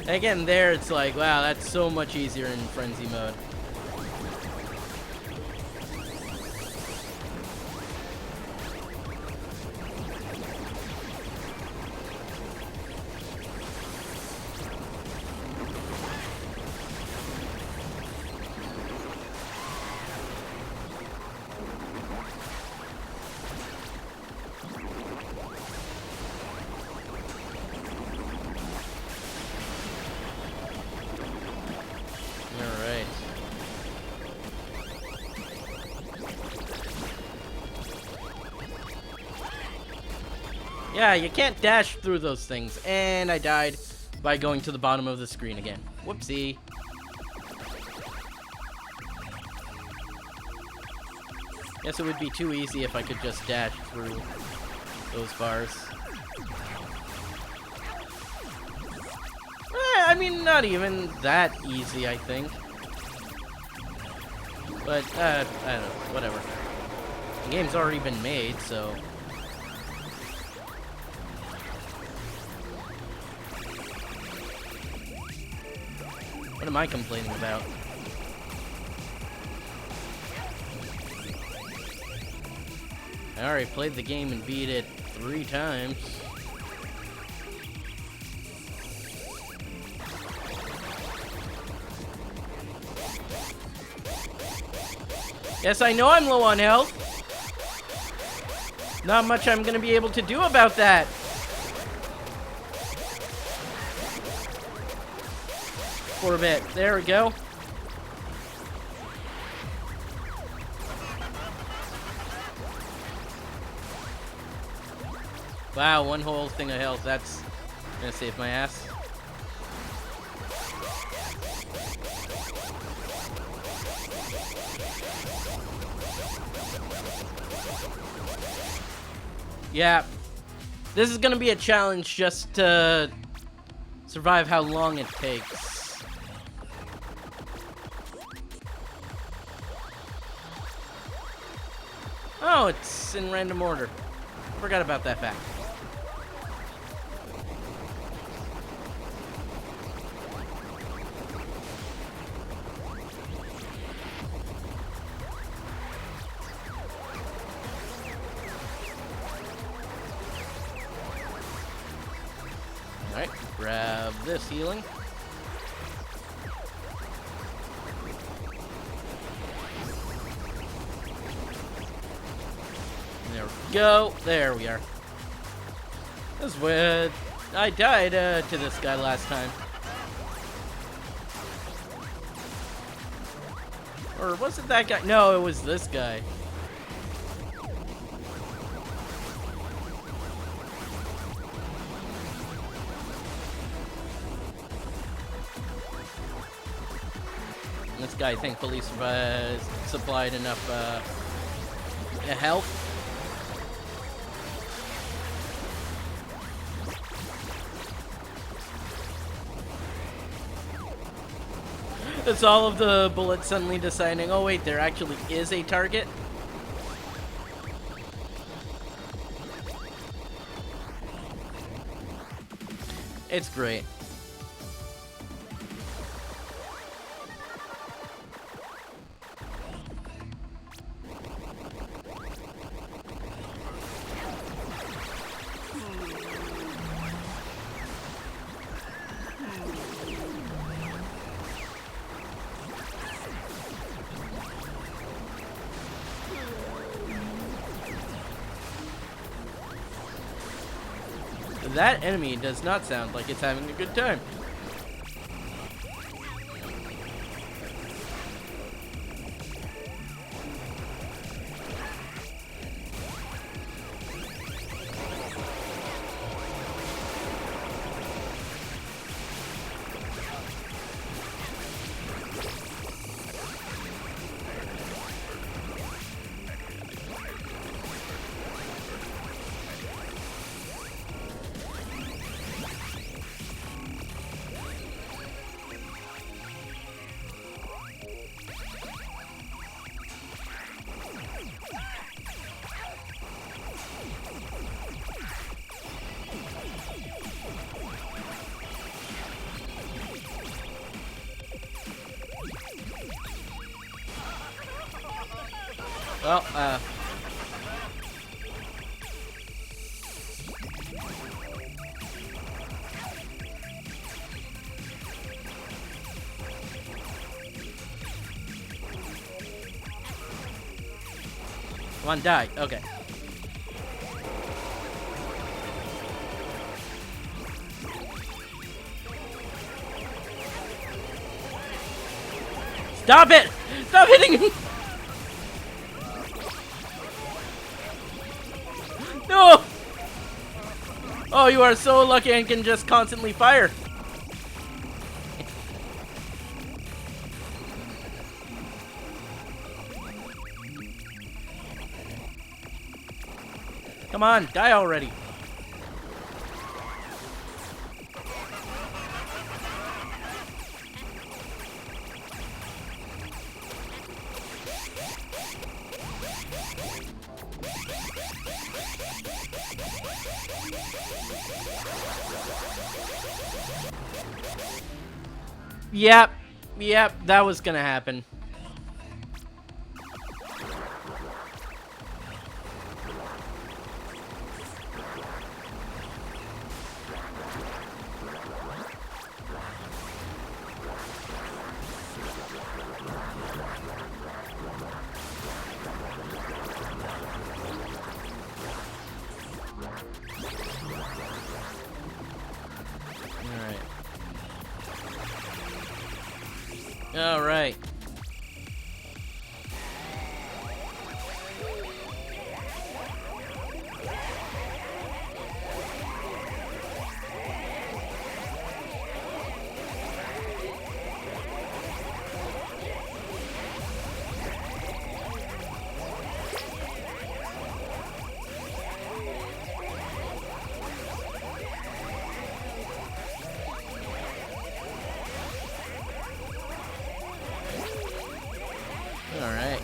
Again, there it's like, wow, that's so much easier in frenzy mode. Yeah, you can't dash through those things. And I died by going to the bottom of the screen again. Whoopsie. Guess it would be too easy if I could just dash through those bars. I mean, not even that easy, I think. But, I don't know, whatever. The game's already been made, so... What am I complaining about? I already played the game and beat it 3 times. Yes, I know I'm low on health. Not much I'm gonna be able to do about that. For a bit. There we go. Wow, one whole thing of health. That's gonna save my ass. Yeah. This is gonna be a challenge just to survive how long it takes. Oh, it's in random order. Forgot about that fact. Alright, grab this healing. There we go. There we are. This is where I died to this guy last time. Or was it that guy? No, it was this guy. This guy thankfully supplied enough health. It's all of the bullets suddenly deciding, oh wait, there actually is a target. It's great. That enemy does not sound like it's having a good time. Well, come on, die. Okay. Stop it! Stop hitting me! No! Oh, you are so lucky and can just constantly fire. Come on, die already. Yep, that was gonna happen. All right. All right.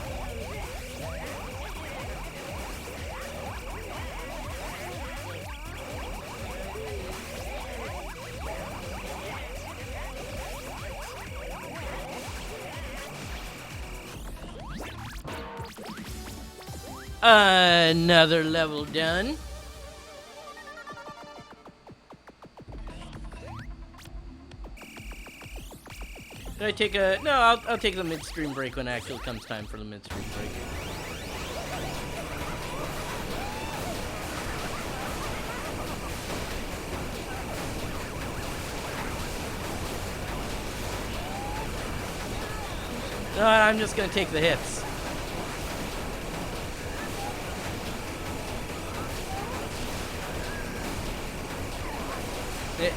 Another level done. Can I take a... No, I'll take the midstream break when it actually comes time for the midstream break. No, I'm just gonna take the hits.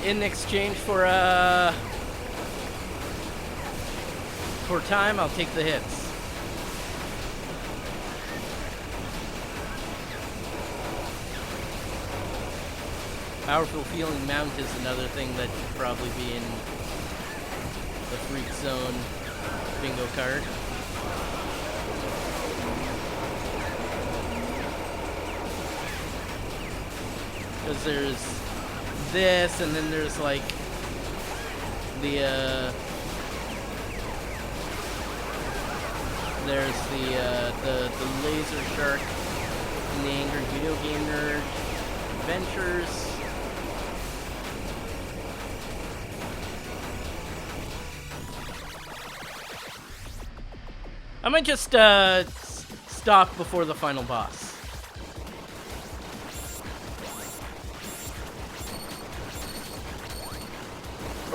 In exchange for time, I'll take the hits. Powerful Feeling Mount is another thing that should probably be in the Freak Zone bingo card. Because there's this, and then there's like the there's the Laser Shark and the Angry Video Game Nerd Adventures. I might just stop before the final boss.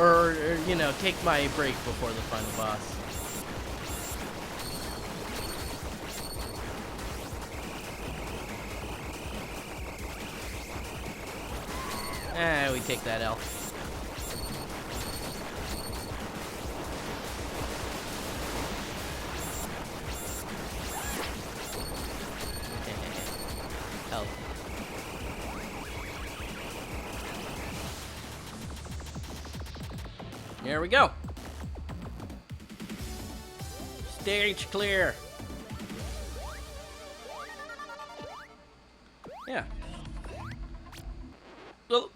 or, you know, take my break before the final boss. We take that L. Health. There we go. Stage clear. Yeah. Well,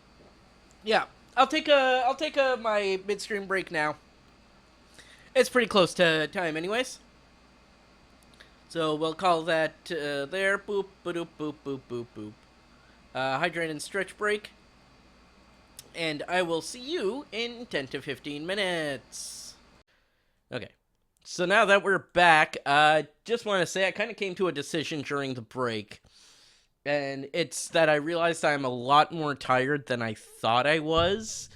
yeah. I'll take my midstream break now. It's pretty close to time, anyways. So we'll call that there. Boop, boop, boop, boop, boop, boop. Hydrate and stretch break. And I will see you in 10 to 15 minutes. Okay. So now that we're back, just want to say I kind of came to a decision during the break. And it's that I realized I'm a lot more tired than I thought I was.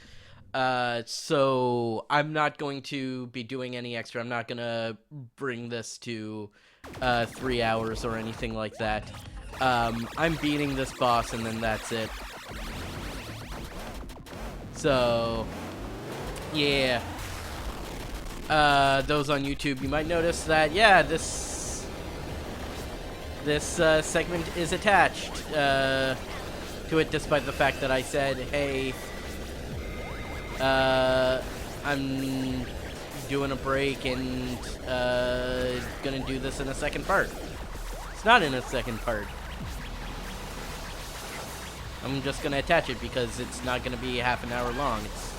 So I'm not going to be doing any extra. I'm not going to bring this to 3 hours or anything like that. I'm beating this boss and then that's it. So, yeah. Those on YouTube, you might notice that, yeah, this segment is attached to it, despite the fact that I said, hey, I'm doing a break and gonna do this in a second part. It's not in a second part. I'm just gonna attach it because it's not gonna be half an hour long. It's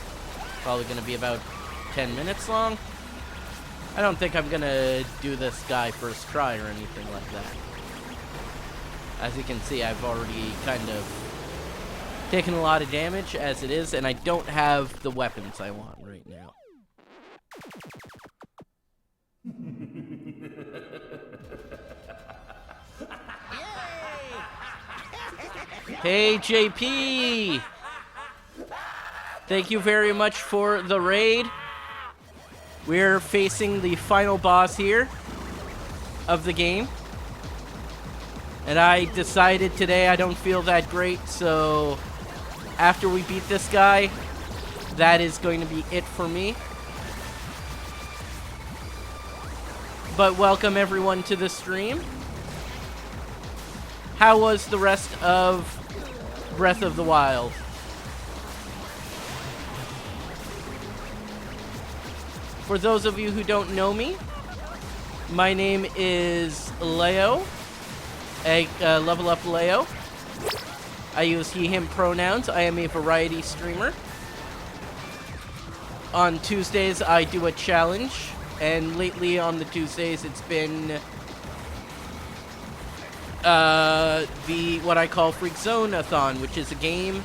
probably gonna be about 10 minutes long. I don't think I'm gonna do this guy first try or anything like that. As you can see, I've already kind of taken a lot of damage as it is, and I don't have the weapons I want right now. Hey, JP! Thank you very much for the raid. We're facing the final boss here of the game. And I decided today I don't feel that great, so after we beat this guy, that is going to be it for me. But welcome everyone to the stream. How was the rest of Breath of the Wild? For those of you who don't know me, my name is Leo. LevelUpLeo. I use he, him pronouns. I am a variety streamer. On Tuesdays, I do a challenge. And lately on the Tuesdays, it's been what I call Freak Zone-a-thon, which is a game,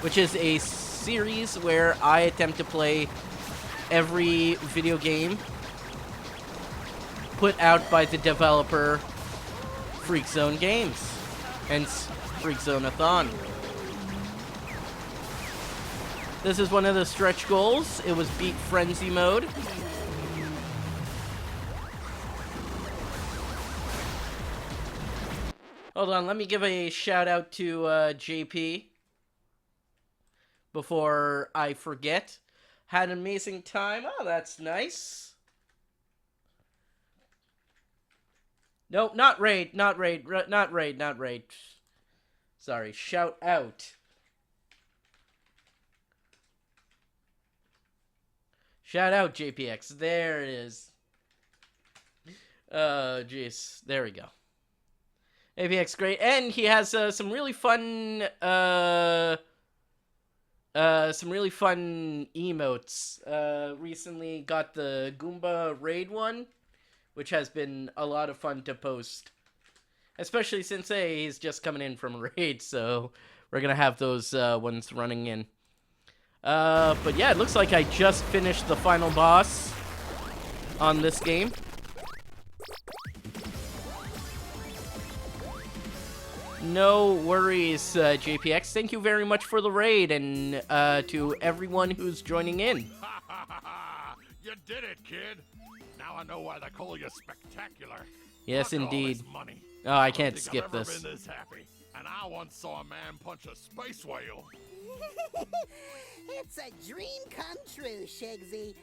which is a series where I attempt to play every video game put out by the developer Freak Zone Games, hence Freak Zone-a-thon. This is one of the stretch goals. It was beat Frenzy mode. Hold on, let me give a shout out to JP before I forget. Had an amazing time. Oh, that's nice. Nope, not raid. Sorry, shout out. Shout out, JPX. There it is. Jeez. There we go. APX great. And he has some really fun emotes. Recently got the Goomba raid one, which has been a lot of fun to post. Especially since, hey, he's just coming in from a raid, so we're gonna have those ones running in. But yeah, it looks like I just finished the final boss on this game. No worries, JPX. Thank you very much for the raid, and to everyone who's joining in. You did it, kid. Now I know why they call you spectacular. Yes, Look at all indeed. this money. Oh, I can't don't think skip I've ever this. been this happy. And I once saw a man punch a space whale. It's a dream come true, Shigsy.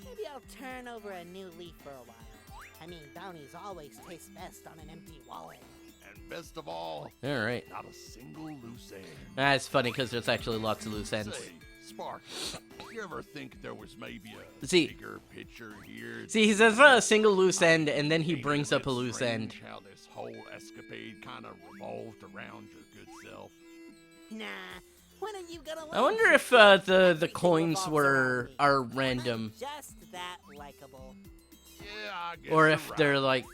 Maybe I'll turn over a new leaf for a while. I mean, bounties always taste best on an empty wallet. And best of all, Alright. not a single loose end. That's funny, because there's actually lots of loose ends. Say, Sparky, you ever think there was maybe a See- bigger picture here? See, he says not a single loose end, and then he brings up a loose end. How this whole escapade kind of revolved around your good self. Nah, when are you gonna I wonder if the coins are random, Just that likable. Yeah, I guess or you're if right. they're like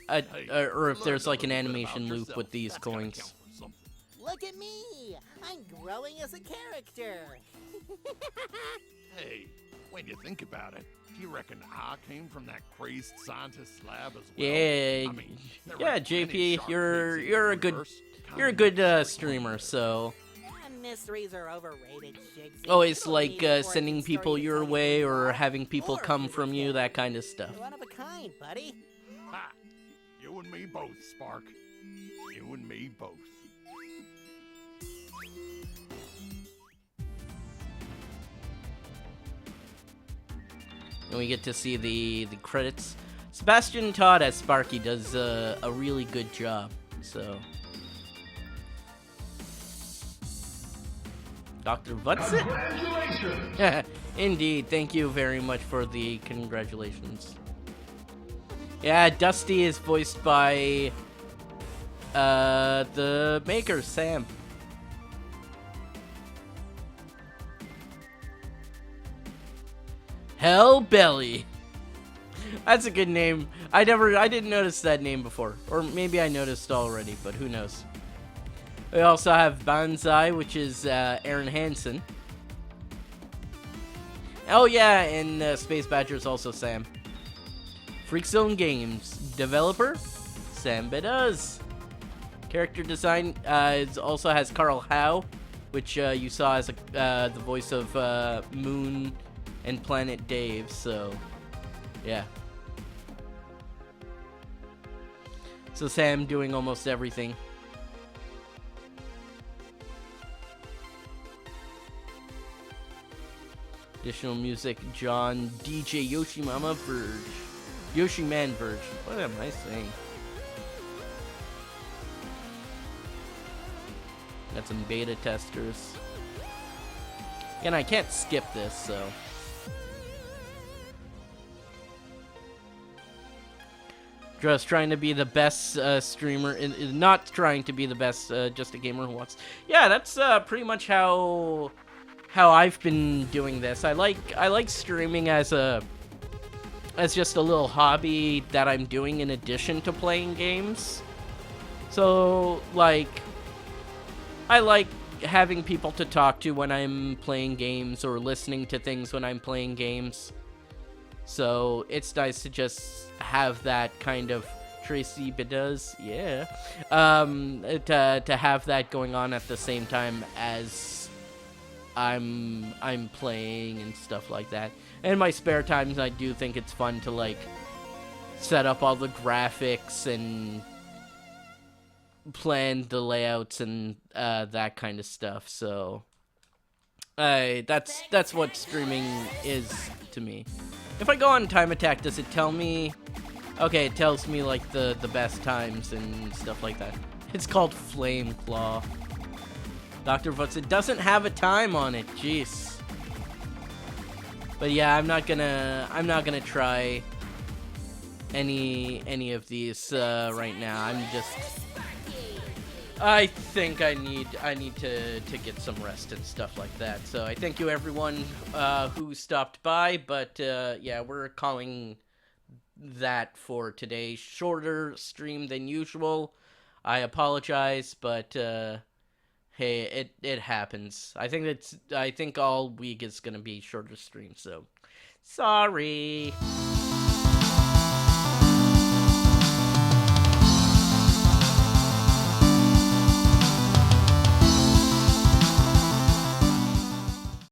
or if learn there's a like an little bit animation about loop yourself. with these That's gotta coins. count for something. Look at me! I'm growing as a character. Hey, when you think about it, do you reckon I came from that crazed scientist lab as well? Yeah, I mean, there yeah, ain't many JP, sharp you're kids in you're the a good universe. streamer, so Mysteries are overrated, Shigsy. always You don't like need an sending origin people story to your tell you way who you or are, having people or come who from you you, are. that kind of stuff. You're one of a kind, buddy. Ha! You and me both, Spark. You and me both. And we get to see the credits. Sebastian Todd as Sparky does a really good job. So, Dr. Vutsit? Congratulations! Indeed, thank you very much for the congratulations. Yeah, Dusty is voiced by the maker, Sam. Hellbelly. That's a good name. I didn't notice that name before. Or maybe I noticed already, but who knows. We also have Banzai, which is Aaron Hansen. Oh yeah, and Space Badger is also Sam. Freakzone Games. Developer, Sam Beduz. Character design also has Carl Howe, which you saw as the voice of Moon and Planet Dave, so yeah. So Sam doing almost everything. Additional music, John, DJ Yoshimama Verge. Yoshiman Verge. What am I saying? Got some beta testers. And I can't skip this, so. Just trying to be the best streamer, not trying to be the best, just a gamer who wants. Yeah, that's pretty much how I've been doing this. I like streaming as just a little hobby that I'm doing in addition to playing games. So like, I like having people to talk to when I'm playing games or listening to things when I'm playing games. So it's nice to just have that kind of Tracy Beduz, yeah, to have that going on at the same time as I'm playing and stuff like that. And in my spare times, I do think it's fun to like set up all the graphics and plan the layouts and that kind of stuff. So that's what streaming is to me. If I go on Time Attack, does it tell me? Okay, it tells me like the best times and stuff like that. It's called Flame Claw. Dr. Vutz, it doesn't have a time on it. Jeez. But yeah, I'm not gonna try any of these right now. I think I need to get some rest and stuff like that. So I thank you everyone who stopped by, but yeah, we're calling that for today. Shorter stream than usual. I apologize, but hey, it happens. I think all week is gonna be shorter stream, so sorry.